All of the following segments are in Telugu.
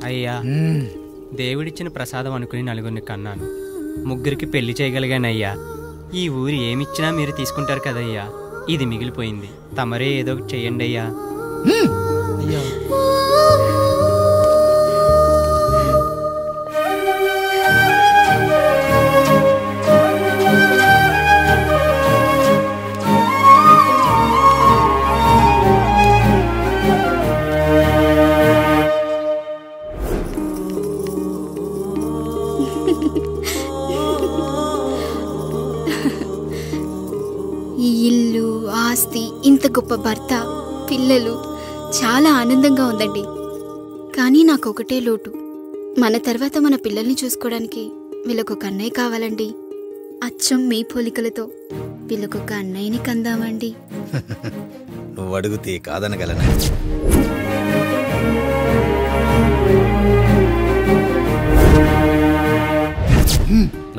అయ్యా దేవుడిచ్చిన ప్రసాదం అనుకుని నలుగురిని కన్నాను, ముగ్గురికి పెళ్లి చేయగలిగానయ్యా. ఈ ఊరు ఏమిచ్చినా మీరు తీసుకుంటారు కదయ్యా, ఇది మిగిలిపోయింది, తమరే ఏదో ఒకటి చెయ్యండి అయ్యా. అయ్యా ఈ ఇల్లు, ఆస్తి, ఇంత గొప్ప భర్త, పిల్లలు, చాలా ఆనందంగా ఉందండి. కానీ నాకు ఒకటే లోటు, మన తర్వాత మన పిల్లల్ని చూసుకోవడానికి వీళ్ళకొక అన్నయ్య కావాలండి. అచ్చం మీ పోలికలతో వీళ్ళకొక అన్నయ్యని కందామండి. నువ్వు అడిగితే కాదనగలనా?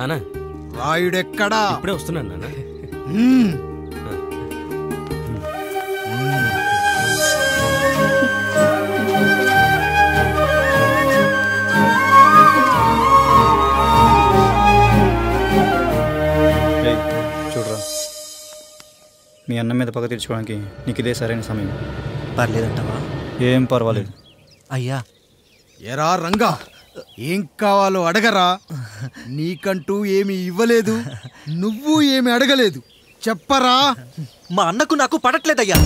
నానా రాయుడెక్కడా? ఇప్పుడే వస్తున్నాను నాన్న. చూడరా, మీ అన్న మీద పగ తీర్చుకోవడానికి నీకు ఇదే సరైన సమయం. పర్లేదంటావా? ఏం పర్వాలేదు. అయ్యా ఎరా రంగా, ఏం కావాలో అడగరా. నీకంటూ ఏమి ఇవ్వలేదు, నువ్వు ఏమి అడగలేదు, చెప్పరా. మా అన్నకు నాకు పడట్లేదయ్యా.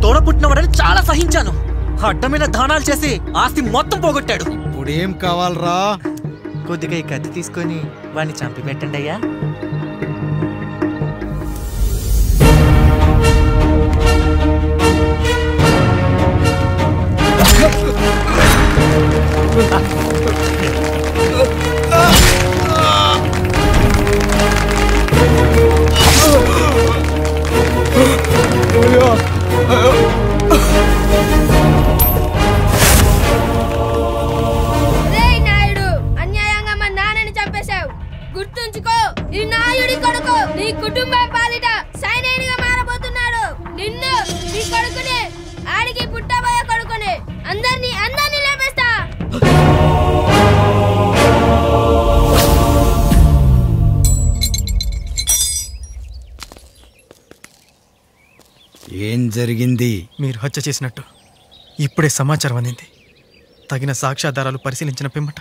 తోడ పుట్టినవాడని చాలా సహించాను. అడ్డమైన దానాలు చేసి ఆస్తి మొత్తం పోగొట్టాడు. ఇప్పుడేం కావాలరా? కొద్దిగా ఈ కత్తి తీసుకొని వాడిని చంపి పెట్టండి అయ్యా. నాయుడు, అన్యాయంగా మా నాన్నని చంపేశావు. గుర్తుంచుకో, ఈ నాయుడి కొడుకు నీ కుటుంబం పాలిట సైనికుడిగా మారబోతున్నాడు. నిన్ను, నీ కొడుకుని, ఆడికి పుట్టబోయే కొడుకుని అందరినీ లేపేస్తా. ఏం జరిగింది? మీరు హత్య చేసినట్టు ఇప్పుడే సమాచారం అందింది. తగిన సాక్ష్యాధారాలు పరిశీలించిన పిమ్మట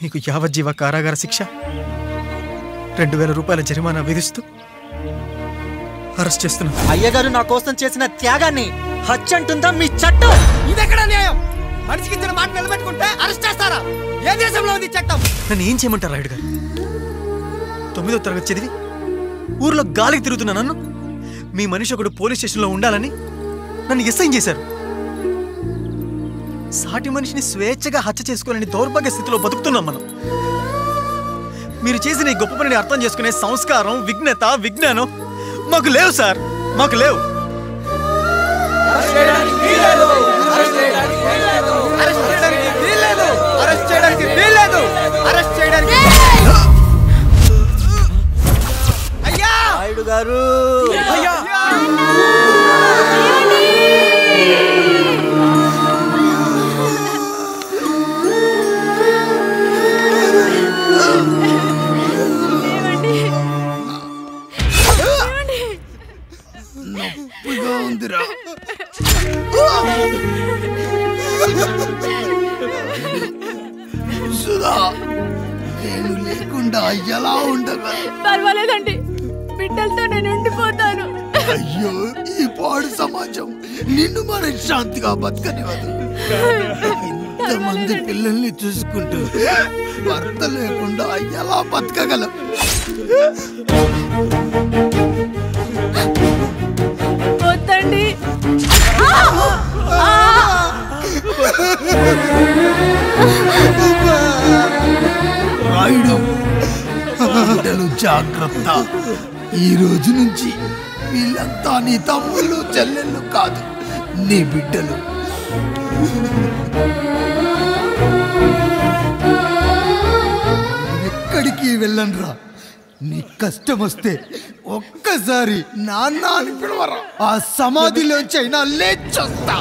మీకు యావజ్జీవ కారాగార శిక్ష, 2000 రూపాయల జరిమానా విధిస్తూ అరెస్ట్ చేస్తున్నాం. అయ్యగారు నా కోసం చేసిన త్యాగాన్ని హత్య అంటుందా మీ చట్టం? ఇదెక్కడ న్యాయం? మనిషికి ఇచ్చిన మాట నిలబెట్టుకుంటే అరెస్ట్ చేస్తారా? ఏ దేశంలో ఉంది చట్టం? నన్ను ఏం చేయమంటారు రాయుడు గారు? 9వ తరగతి చదివి ఊర్లో గాలికి తిరుగుతున్నా నన్ను మీ మనిషి ఒకడు పోలీస్ స్టేషన్లో ఉండాలని నన్ను ఎస్ఐన్ చేశారు. సాటి మనిషిని స్వేచ్ఛగా హత్య చేసుకోవాలని దౌర్భాగ్య స్థితిలో బతుకుతున్నాం మనం. మీరు చేసిన ఈ గొప్ప పనిని అర్థం చేసుకునే సంస్కారం, విజ్ఞత, విజ్ఞానం మాకు లేవు సార్, మాకు లేవు. నాయుడు గారు, నొప్పిగా ఉందిరా. సుధా, నేను లేకుండా ఎలా ఉండగలను? పర్వాలేదండి, బిడ్డలతో నేను ఉండిపోతాను. అయ్యో, ఈ పాడు సమాజం నిన్ను మనశ్శాంతిగా బతకనివ్వదు. ఇంతమంది పిల్లల్ని చూసుకుంటూ భర్త లేకుండా ఎలా బతకగలం? వద్దండి. రాయుడు, బిడ్డలు జాగ్రత్త. ఈ రోజు నుంచి వీళ్ళంతా నీ తమ్ముళ్ళు, చెల్లెళ్ళు కాదు, నీ బిడ్డలు. ఎక్కడికి వెళ్ళనురా. నీ కష్టం వస్తే ఒక్కసారి నాన్న అని పిలవరా. ఆ సమాధిలోంచి అయినా లేచొస్తా.